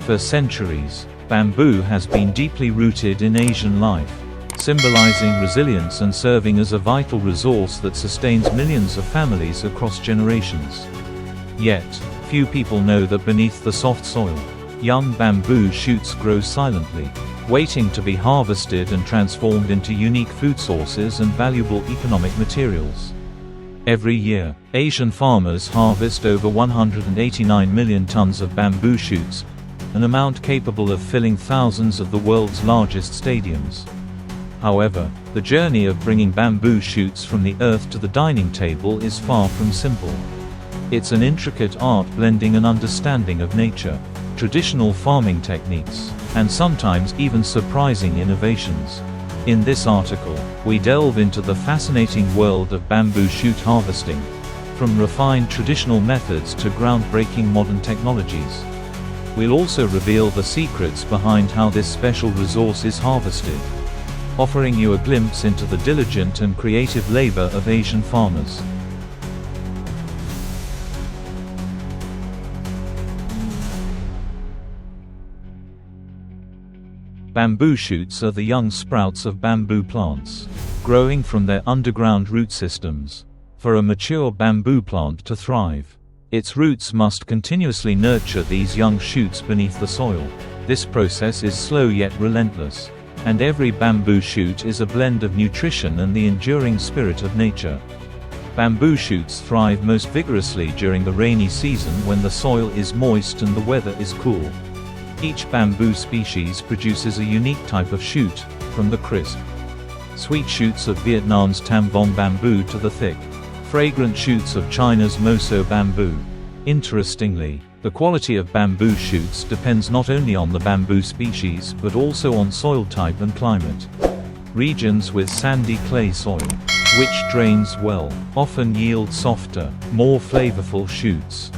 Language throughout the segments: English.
For centuries, bamboo has been deeply rooted in Asian life, symbolizing resilience and serving as a vital resource that sustains millions of families across generations. Yet, few people know that beneath the soft soil, young bamboo shoots grow silently, waiting to be harvested and transformed into unique food sources and valuable economic materials. Every year, Asian farmers harvest over 189 million tons of bamboo shoots, an amount capable of filling thousands of the world's largest stadiums. However, the journey of bringing bamboo shoots from the earth to the dining table is far from simple. It's an intricate art blending an understanding of nature, traditional farming techniques, and sometimes even surprising innovations. In this article, we delve into the fascinating world of bamboo shoot harvesting, from refined traditional methods to groundbreaking modern technologies. We'll also reveal the secrets behind how this special resource is harvested, offering you a glimpse into the diligent and creative labor of Asian farmers. Bamboo shoots are the young sprouts of bamboo plants, growing from their underground root systems. For a mature bamboo plant to thrive, its roots must continuously nurture these young shoots beneath the soil. This process is slow yet relentless, and every bamboo shoot is a blend of nutrition and the enduring spirit of nature. Bamboo shoots thrive most vigorously during the rainy season when the soil is moist and the weather is cool. Each bamboo species produces a unique type of shoot, from the crisp, sweet shoots of Vietnam's tam vông bamboo to the thick, fragrant shoots of China's Moso bamboo. Interestingly, the quality of bamboo shoots depends not only on the bamboo species but also on soil type and climate. Regions with sandy clay soil, which drains well, often yield softer, more flavorful shoots.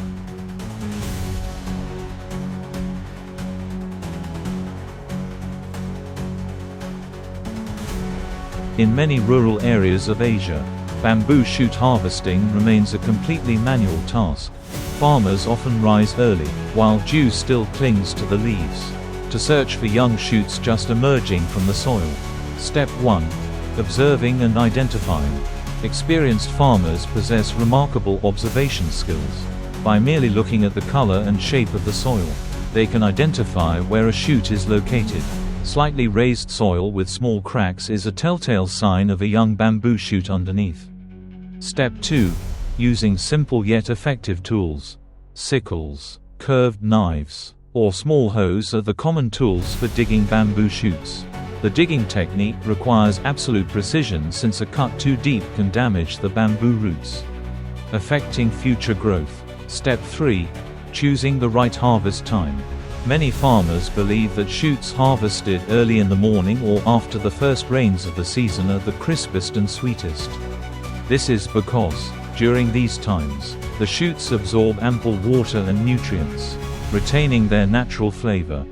In many rural areas of Asia, bamboo shoot harvesting remains a completely manual task. Farmers often rise early, while dew still clings to the leaves, to search for young shoots just emerging from the soil. Step 1. Observing and identifying. Experienced farmers possess remarkable observation skills. By merely looking at the color and shape of the soil, they can identify where a shoot is located. Slightly raised soil with small cracks is a telltale sign of a young bamboo shoot underneath. Step 2. Using simple yet effective tools. Sickles, curved knives, or small hoes are the common tools for digging bamboo shoots. The digging technique requires absolute precision since a cut too deep can damage the bamboo roots, affecting future growth. Step 3. Choosing the right harvest time. Many farmers believe that shoots harvested early in the morning or after the first rains of the season are the crispest and sweetest. This is because, during these times, the shoots absorb ample water and nutrients, retaining their natural flavor.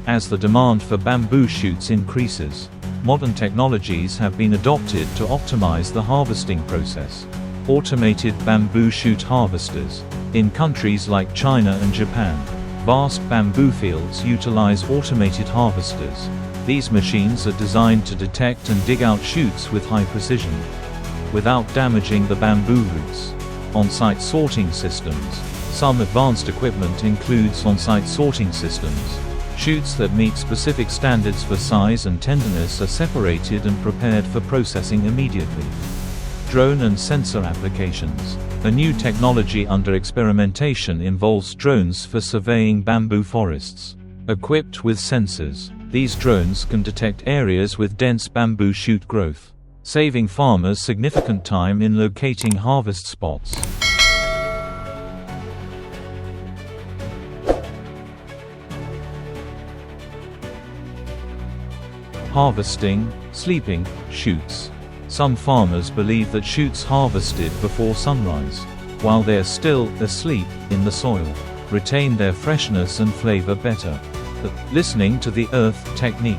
As the demand for bamboo shoots increases, modern technologies have been adopted to optimize the harvesting process. Automated bamboo shoot harvesters. In countries like China and Japan, vast bamboo fields utilize automated harvesters. These machines are designed to detect and dig out shoots with high precision, without damaging the bamboo roots. On-site sorting systems. Some advanced equipment includes on-site sorting systems. Shoots that meet specific standards for size and tenderness are separated and prepared for processing immediately. Drone and sensor applications. A new technology under experimentation involves drones for surveying bamboo forests. Equipped with sensors, these drones can detect areas with dense bamboo shoot growth, saving farmers significant time in locating harvest spots. Harvesting, sleeping, shoots. Some farmers believe that shoots harvested before sunrise, while they are still asleep in the soil, retain their freshness and flavor better. The listening to the earth technique.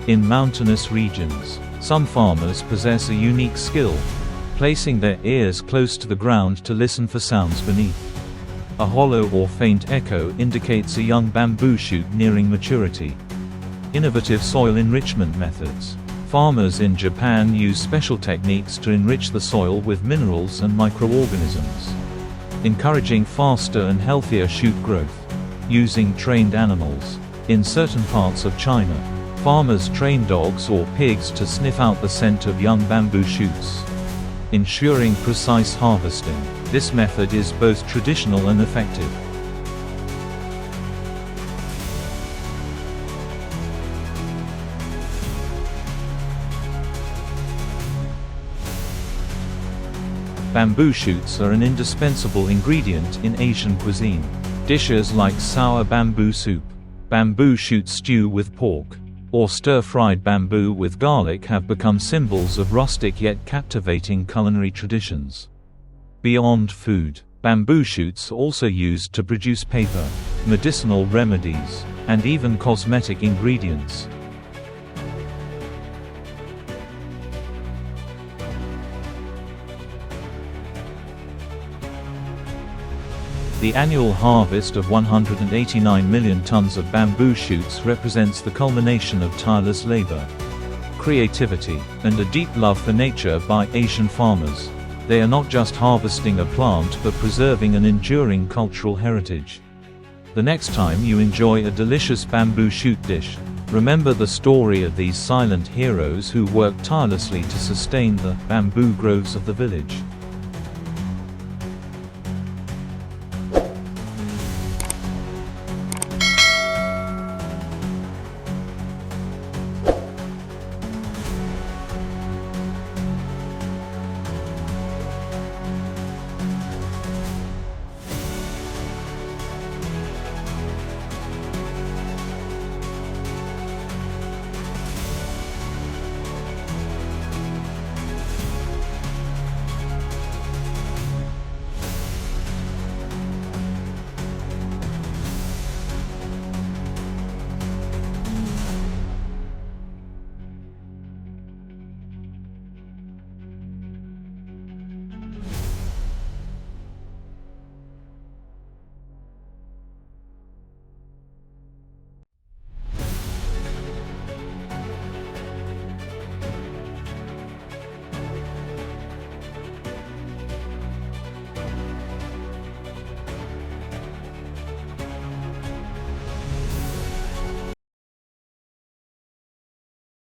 In mountainous regions, Some farmers possess a unique skill, placing their ears close to the ground to listen for sounds beneath. A hollow or faint echo indicates a young bamboo shoot nearing maturity. Innovative soil enrichment methods. Farmers in Japan use special techniques to enrich the soil with minerals and microorganisms, encouraging faster and healthier shoot growth. Using trained animals. In certain parts of China, farmers train dogs or pigs to sniff out the scent of young bamboo shoots, ensuring precise harvesting. This method is both traditional and effective. Bamboo shoots are an indispensable ingredient in Asian cuisine. Dishes like sour bamboo soup, bamboo shoot stew with pork, or stir-fried bamboo with garlic have become symbols of rustic yet captivating culinary traditions. Beyond food, bamboo shoots are also used to produce paper, medicinal remedies, and even cosmetic ingredients. The annual harvest of 189 million tons of bamboo shoots represents the culmination of tireless labor, creativity, and a deep love for nature by Asian farmers. They are not just harvesting a plant but preserving an enduring cultural heritage. The next time you enjoy a delicious bamboo shoot dish, remember the story of these silent heroes who worked tirelessly to sustain the bamboo groves of the village.